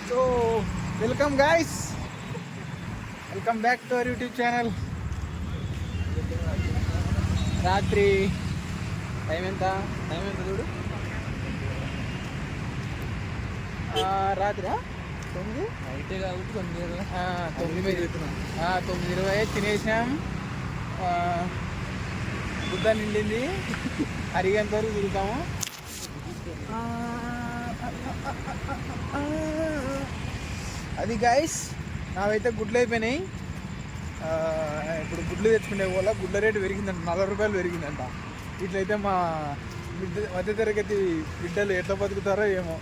So welcome guys, welcome back to our YouTube channel. రాత్రి time ఎంత చూడు. రాత్రి 9 అయితే కాబట్టి 9:20 తినేసాం. బుద్ధ నిండింది, అరిగేంత వరకు తిరుగుతాము. అది గైస్, నావైతే గుడ్లు అయిపోయినాయి. ఇప్పుడు గుడ్లు తెచ్చుకునే వాళ్ళ గుడ్ల రేటు పెరిగిందంట, 40 రూపాయలు పెరిగిందంట. ఇట్లయితే మా మధ్య తరగతి బిడ్డలు ఎట్లా బతుకుతారో ఏమో.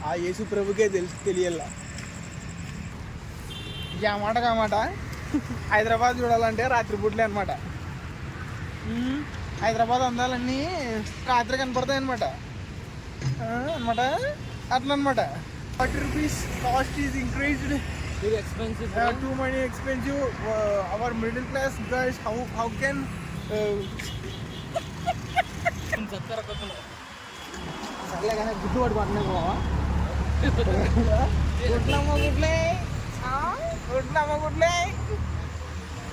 ఆ యేసు ప్రభుకే తెలియాల. ఇక ఆ మాట కామాట హైదరాబాద్ చూడాలంటే రాత్రి బుడ్లే అనమాట. హైదరాబాద్ అందాలన్నీ రాత్రి కనపడతాయి అనమాట. అట్లా అనమాట. 40 rupees cost is increased. very expensive, too many expensive. Our middle class guys, how can సర్లే కానీ గుడ్లు పడి పట్టినా పోవా. గుడ్లమ్మ గుడ్లే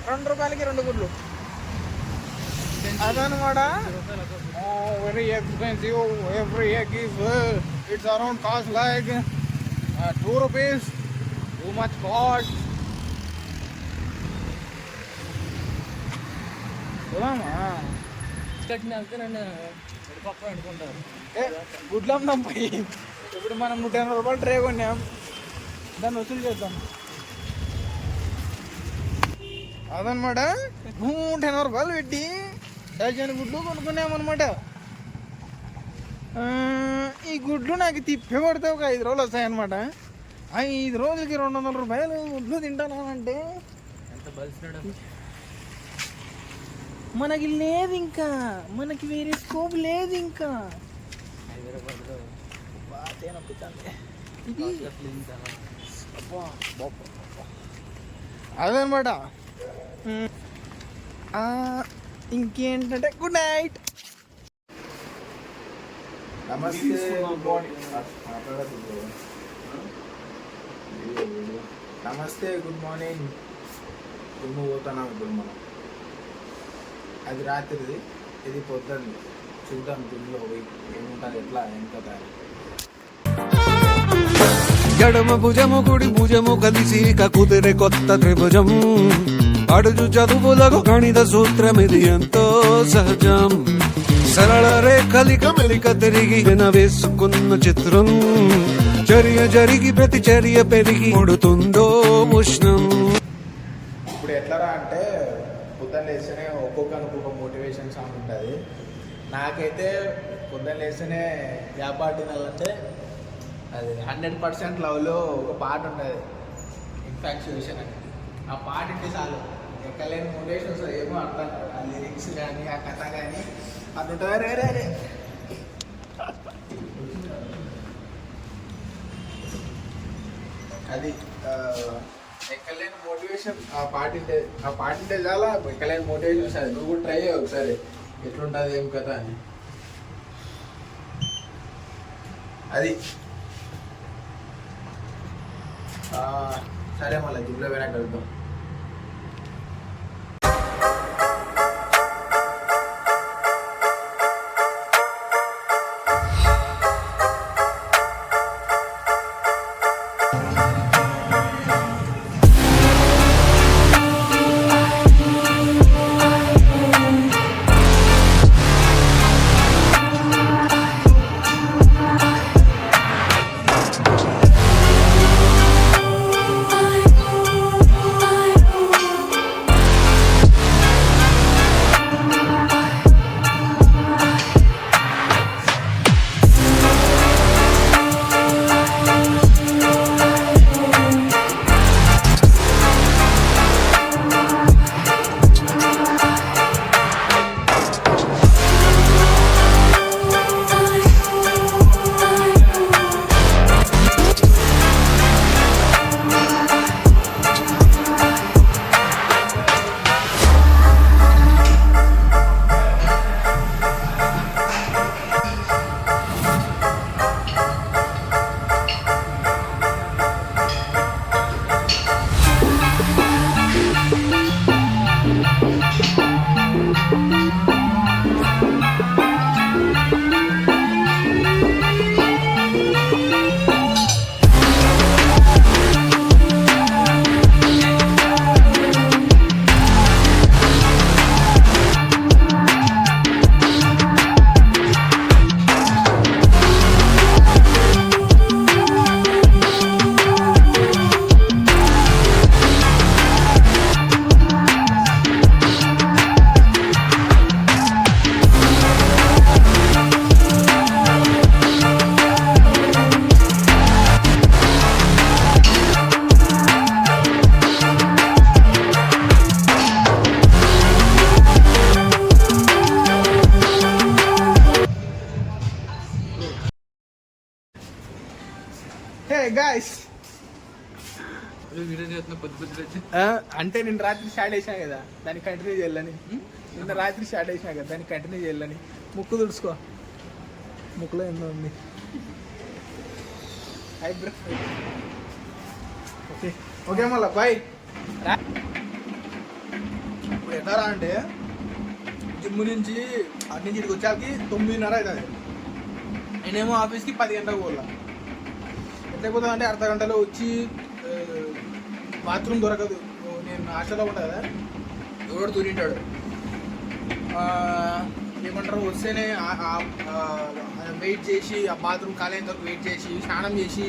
2 రూపాయలకి 2 గుడ్లు అదనమాట. Very expensive. Every egg is it's around cost like 2 rupees. Too much cost. అనుకుంటారు గుడ్లు అమ్మాం పోయి. ఇప్పుడు మనం 180 రూపాయలు ట్రే కొన్నాం, దాన్ని వసూలు చేద్దాం. అదనమాట. 180 రూపాయలు పెట్టి డజన్ గుడ్లు కొనుక్కున్నామన్నమాట. ఈ గుడ్లు నాకు తిప్పి పడితే ఒక 5 రోజులు వస్తాయన్నమాట. 5 రోజులకి 200 రూపాయలు గుడ్లు తింటానంటే ఎంత బలిసినాడు. మనకి లేదు, ఇంకా మనకి వేరే స్కోప్ లేదు. ఇంకా అదనమాట. ఇంకేంటంటే గుడ్ నైట్. నమస్తే, నమస్తే, గుడ్ మార్నింగ్. దుమ్ము పోతున్నాం ఇప్పుడు మనం. అది రాత్రిది, ఇది పొద్దున్న. చూద్దాం దుమ్ములో పోయి ఏముంటుంది, ఎట్లా ఏం కదా. ఎడమ భుజము కుడి భుజము కలిసి కుదిరే కొత్త త్రిభుజం. అడుగు చదువులకు గణిత సూత్రం ఇది ఎంతో సహజం. సరళ రేఖలిక మెలిక తిరిగి వేసుకున్న చిత్రం. చర్య జరిగి ప్రతి చర్య పెరిగి కొడుతుందో ఉష్ణం. ఇప్పుడు ఎట్లా అంటే పొద్దున్న లేస్తేనే ఒక్కొక్క మోటివేషన్ సాంగ్ ఉంటుంది. నాకైతే పొద్దున్న లేస్తేనే వ్యాపాడినాలంటే అది 100% లవ్లో ఒక పాట ఉంటుంది, ఇన్ఫాక్చుయేషన్ అని. ఆ పాట అంటే చాలు, ఎక్కలేని మోటివేషన్ వస్తుంది. ఏమో అర్థం కాదు, ఆ లిరిక్స్ కానీ ఆ కథ కానీ అది ఉంటుంది. రే అది ఎక్కలేని మోటివేషన్. ఆ పాటింటే చాలా ఎక్కలేని మోటివేషన్ వస్తుంది. నువ్వు కూడా ట్రై అయ్యి ఒకసారి ఎట్లుంటుంది ఏం కదా అని. అది సరే, మళ్ళీ జిమ్లో పోయినాక వెళ్తాం. హే గాయ్స్, వీడియో చేస్తున్న పొద్దు అంటే నేను రాత్రి స్టార్ట్ చేసినా కదా, దాన్ని కంటిన్యూ చేయాలని. నిన్న రాత్రి స్టార్ట్ చేసినా కదా, దాన్ని కంటిన్యూ చేయాలని. ముక్కు తుడుచుకో, ముక్కులో ఎన్నో ఉంది. ఐబ్రో ఓకే ఓకే మళ్ళా బాయ్. ఇప్పుడు ఎట్లా అంటే జిమ్ నుంచి అటు నుంచి ఇక్కడికి వచ్చాకి 9:30 అవుతుంది. నేనేమో ఆఫీస్కి 10 గంటలకు పోలా. ఎట్లా పోతా అంటే అర్ధ గంటలో వచ్చి బాత్రూమ్ దొరకదు. నేను హాస్టల్లో ఉంటా కదా, ఎవడు దూరింటాడు. ఏమంటారు, వస్తేనే వెయిట్ చేసి ఆ బాత్రూమ్ ఖాళీ అయిన వరకు వెయిట్ చేసి స్నానం చేసి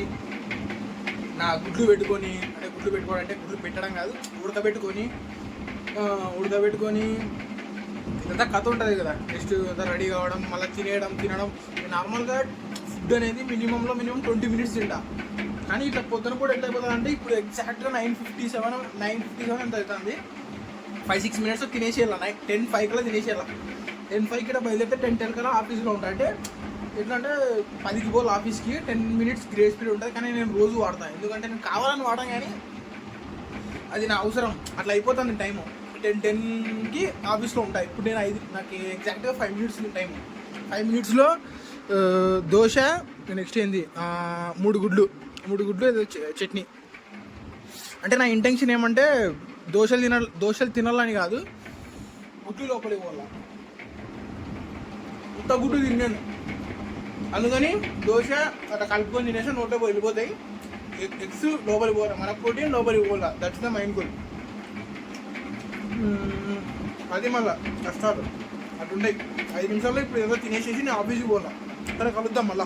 నా గుడ్లు పెట్టుకొని, అంటే గుడ్లు పెట్టుకోవడం అంటే గుడ్లు పెట్టడం కాదు, ఉడకబెట్టుకొని ఇదంతా కథ ఉంటుంది కదా. నెక్స్ట్ అంతా రెడీ కావడం, మళ్ళీ తినడం. నార్మల్గా ఫుడ్ అనేది మినిమం 20 minutes తింటా. కానీ ఇట్లా పొద్దున కూడా ఎట్లా అయిపోతుంది అంటే ఇప్పుడు ఎగ్జాక్ట్గా 9:57 ఎంత అవుతుంది. 5-6 minutes తినేసేయాల. 10:05 కల్లా తినేసేయాల. 10:05 కూడా బయలుదేరితే 10:10 కల్లా ఆఫీస్లో ఉంటా. అంటే ఎట్లా అంటే 10కి పోవాలి ఆఫీస్కి, 10 minutes గ్రేస్ పీరియడ్ ఉంటుంది. కానీ నేను రోజు వాడతాను, ఎందుకంటే నేను కావాలని వాడాను, కానీ అది నా అవసరం. అట్లా అయిపోతుంది టైము. 10:10కి ఆఫీస్లో ఉంటాయి. ఇప్పుడు నేను నాకు ఎగ్జాక్ట్గా 5 minutes టైము. 5 minutesలో దోశ, నెక్స్ట్ ఏంది 3 గుడ్లు ఏదో చట్నీ. అంటే నా ఇంటెన్షన్ ఏమంటే దోశలు తినాలని కాదు, గుడ్లు లోపలికి పోవాల. ఉత్త గుడ్డు తిన్నాను, అందుకని దోశ అట్లా కలుపుకొని తినేసి నోట్లో వెళ్ళిపోతాయి. ఎగ్స్ లోపలికి పోవాలి, మన ప్రోటీన్ లోపలికి పోవాలా. That's the mind goal. అది మళ్ళా కష్టాలు అట్లుంటాయి. 5 నిమిషాల్లో ఇప్పుడు ఏదో తినేసేసి నేను ఆఫీస్కి పోవాలా. సరే కలుద్దాం మళ్ళా.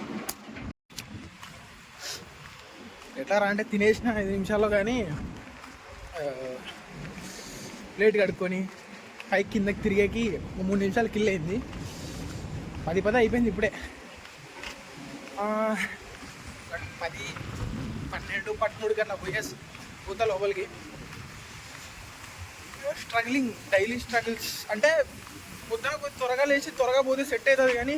ఎట్లా రా అంటే తినేసిన 5 నిమిషాల్లో, కానీ ప్లేట్ కడుక్కొని పైకి కిందకి తిరిగేకి 3 నిమిషాలు కిల్ అయింది. 10 అయిపోయింది ఇప్పుడే. 10, 12, 13 గంటల పోతా లోపలికి. Struggling, daily struggles. అంటే పొద్దున కొంచెం త్వరగా లేచి త్వరగా పోతే సెట్ అవుతుంది, కానీ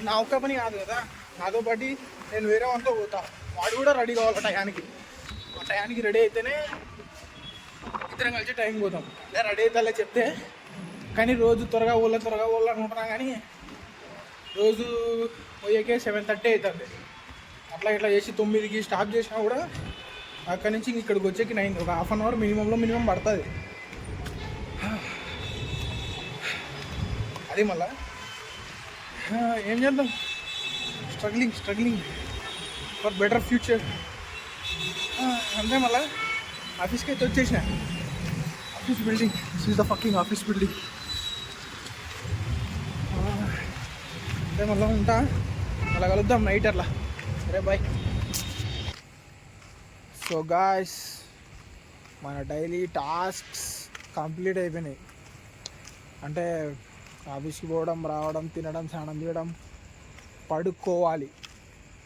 నా ఒక్క పని కాదు కదా, నాతో పాటు నేను వేరే వాళ్ళతో పోతా. వాడు కూడా రెడీ కావాలి టయానికి. ఆ టయానికి రెడీ అయితేనే ఇద్దరం కలిసి టైం పోతాం. అదే రెడీ అవుతా చెప్తే, కానీ రోజు త్వరగా అనుకుంటున్నా, కానీ రోజు పోయేకే 7:30 అవుతుంది. అట్లా చేసి 9కి స్టాప్ చేసినా కూడా అక్కడి నుంచి ఇక్కడికి వచ్చేకి 9, ఒక ½ an hour మినిమం పడుతుంది. అది మళ్ళా ఏం చేద్దాం, స్ట్రగ్లింగ్ ఫర్ బెటర్ ఫ్యూచర్. అంతే. మళ్ళీ ఆఫీస్కి అయితే వచ్చేసిన. Office building, this is the fucking office building. అంటే మళ్ళీ ఉంటా, అలా కలుద్దాం నైట్ అట్లా. సరే బాయ్. సో గాయ్స్, మన డైలీ టాస్క్స్ కంప్లీట్ అయిపోయినాయి. అంటే ఆఫీస్కి పోవడం, రావడం, తినడం, స్నానం చేయడం, పడుకోవాలి.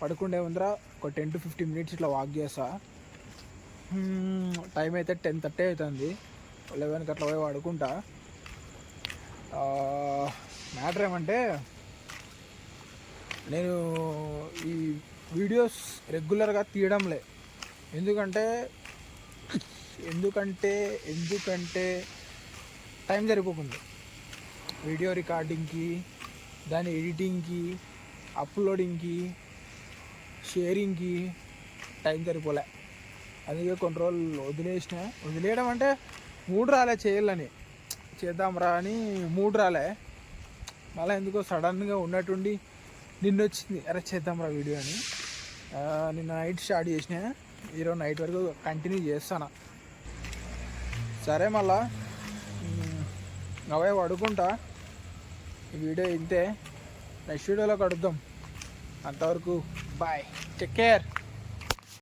పడుకుంటే ముందర ఒక 10 to 15 minutes ఇట్లా వాక్ చేస్తా. టైం అయితే 10:30 అవుతుంది. 11కి అట్లా పోయి పడుకుంటా. మ్యాటర్ ఏమంటే, నేను ఈ వీడియోస్ రెగ్యులర్గా తీయడంలే. ఎందుకంటే టైం సరిపోతుంది. వీడియో రికార్డింగ్కి, దాని ఎడిటింగ్కి, అప్లోడింగ్కి, షేరింగ్కి టైం సరిపోలే. అందుకే కొన్ని రోజులు వదిలేయడం అంటే మూడు రాలే చేద్దాంరా అని మూడు రాలే. మళ్ళీ ఎందుకో సడన్గా ఉన్నట్టుండి నిన్నొచ్చింది, అరే చేద్దాంరా వీడియో అని. నిన్న నైట్ స్టార్ట్ చేసిన, ఈరోజు నైట్ వరకు కంటిన్యూ చేస్తాను. సరే మళ్ళా అవే పడుకుంటా. ఈ వీడియో ఇంతే, నెక్స్ట్ వీడియోలో కడుద్దాం. అంతవరకు బాయ్, టేక్ కేర్.